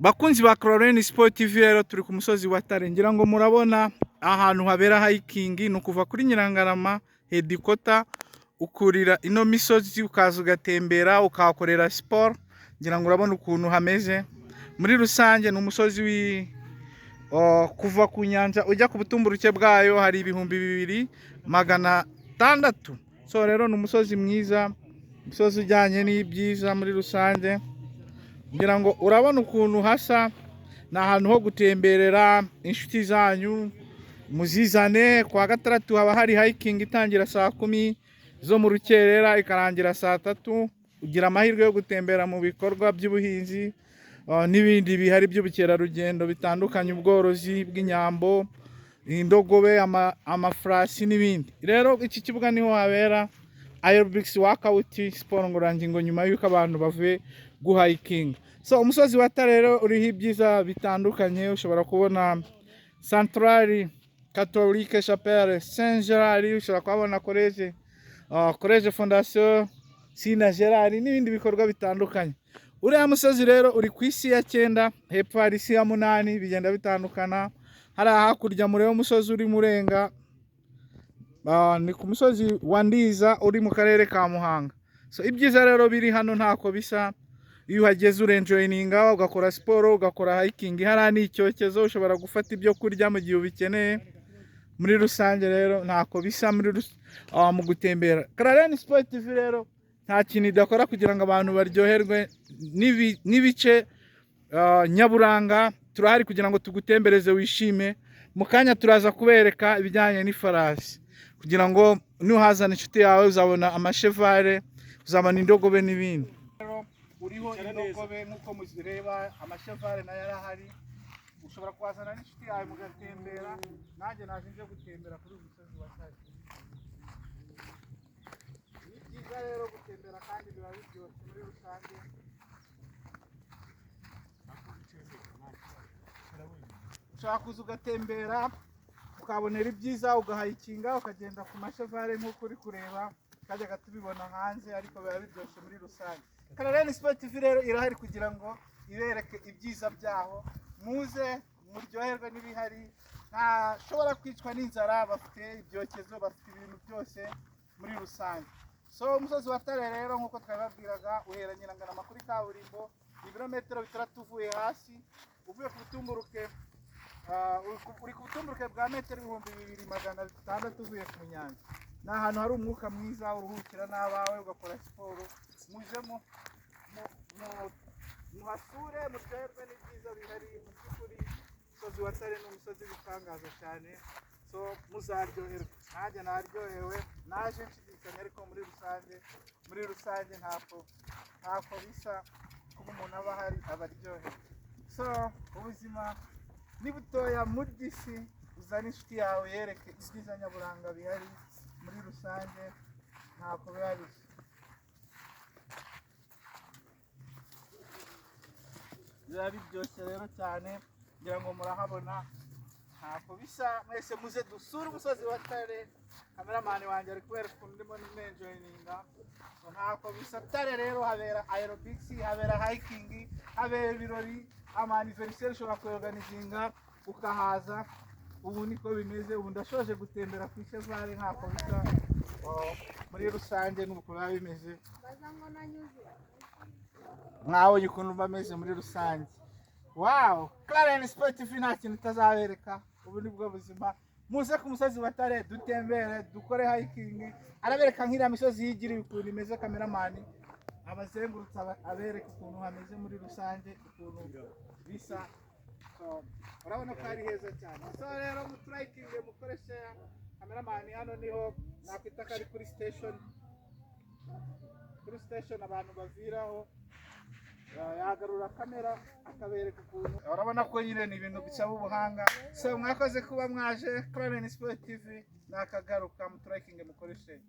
Bakunzi ba Chlorine Sport TV rero turi ku musozi wa Tare, ngira ngo murabona ahantu habera hiking, ni ukuva kuri Nyirangarama headquarter ukurira ino misozi ukaza ugatembera ukahakorera sport. Ngira ngo urabona ukuntu hameze. Muri rusange ni umusozi kuva ku nyanja ujya ku butumburuke bwayo hari 2600. So rero ni umusozi mwiza, umusozi ujyanye n'ibyiza muri rusange. Ngira ngo urabona ukuntu hasa, ni ahantu ho gutemberera inshuti zanyu muzizane. Kwa gatandatu haba hari hiking itangira saa 10 zo mu rukerera ikarangira saa 3. Ugira amahirwe yo gutembera mu bikorwa by'ubuhinzi n'ibindi bihari by'ubukerarugendo bitandukanye, ubworozi bw'inyambo, indogobe, amafrasi n'ibindi. Rero iki kibuga niho habera aerobics workout, siporo ngororangingo nyuma y'uko abantu bavuye guhiking. So umusozi wa Tare rero uriho ibyiza bitandukanye. Ushobora kubona Centrale Catholique Chapelle Saint Gerard, ushobora kubona College Fondation Sina Gerard n'ibindi bikorwa bitandukanye. Uriya musozi rero uri ku isi ya 9, hepfo hari isi ya 8, bigenda bitandukana. Hari hakurya mureba umusozi uri Murenga, ni ku musozi wa Ndiza uri mu karere ka Muhanga. So ibyiza rero biri hano ntako bisa. Iyo uhageze urenjoyininga, ugakora siporo, ugakora hiking. Hari n'icyokezo, ushobora gufata ibyo kurya mu gihe ubikeneye. Muri rusange rero ntako bisa mu gutembera. Chlorine Sport TV rero nta kintu idakora kugira ngo abantu baryoherwe n'ibice nyaburanga. Turahari kugira ngo tugutembereze wishime. Mu kanya turaza kubereka ibijyanye n'ifarasi, kugira ngo nuhazana inshuti yawe uzabona amashevare, uzabona indogobe n'ibindi. Uriho indogobe nk'uko muzireba, amashevare nayo arahari. Ushobora kuhazana n'inshuti yawe mugatembera. Nanjye naje nje gutembera kuri uyu musozi wa Tare. Ni byiza rero gutembera kandi biba biryoshye muri rusange. Ushobora kuza ugatembera ukabonera ibyiza, ugahayikinga, ukagenda ku mashevare nk'uko uri kureba, kajyaga tubibona hanze, ariko biba biryoshye muri rusange. Chlorine Sport TV rero irahari kugira ngo ibereke ibyiza byaho, muze muryoherwe n'ibihari. Ntashobora kwicwa n'inzara, bafite ibyokezo, bafite ibintu byose muri rusange. So umusozi wa Tare rero nk'uko twababwiraga uhera Nyirangarama kuri kaburimbo, ibirometero 3 uvuye hasi. Uvuye ku butumburuke uri ku butumburuke bwa metero 2600 uvuye ku nyanja. Ni ahantu hari umwuka mwiza, uruhukira n'abawe, ugakora siporo. Mujemo muhasure, muryoherwe n'ibyiza bihari. Mu by'ukuri umusozi wa Tare ni umusozi w'itangaza cyane. So muzaryoherwa, nanjye naryohewe, naje nshidikanya, ariko muri rusange ntako bisa kuba umuntu aba ahari abaryohewe. So ubuzima ni butoya muri isi, uzane inshuti yawe yereke ibyiza nyaburanga bihari. Muri rusange ntako biba bisa. Biba biryoshye rero cyane, ngira ngo murahabona ntako bisa. Mwese muze dusure umusozi wa Tare. Kameramani wanjye ari kubereka ukuntu ndimo nenjoyininga. So ntako bisa. Tare rero habera aerobics, habera hiking, habera ibirori, amaniveriseri ushobora kuyorganizinga ukahaza. Ubu niko bimeze. Ubu ndashoje gutembera ku ishevare, ntako bisa. Muri rusange nuko biba bimeze. Mwabonye ukuntu bameze muri rusange. Wow! Chlorine Sport TV nta kintu itazabereka. Ubu ni bwo buzima. Muze ku musozi wa Tare dutembere, dukore hiking. Arabereka nk'iriya misozi yigira ukuntu imeze, kameramani abazengurutsa abereka ukuntu hameze muri rusange, ukuntu bisa. So urabona ko ari heza cyane. So rero muturayikinge, mukoreshe kameramani. Hano niho nakwita kari kuri station abantu baviraho. Yagarura kamera akabereka ukuntu. Urabona ko nyine ni ibintu bisaba ubuhanga. So mwakoze kuba mwaje. Chlorine Sport TV nakagaruka, muturayikinge, mukoreshe.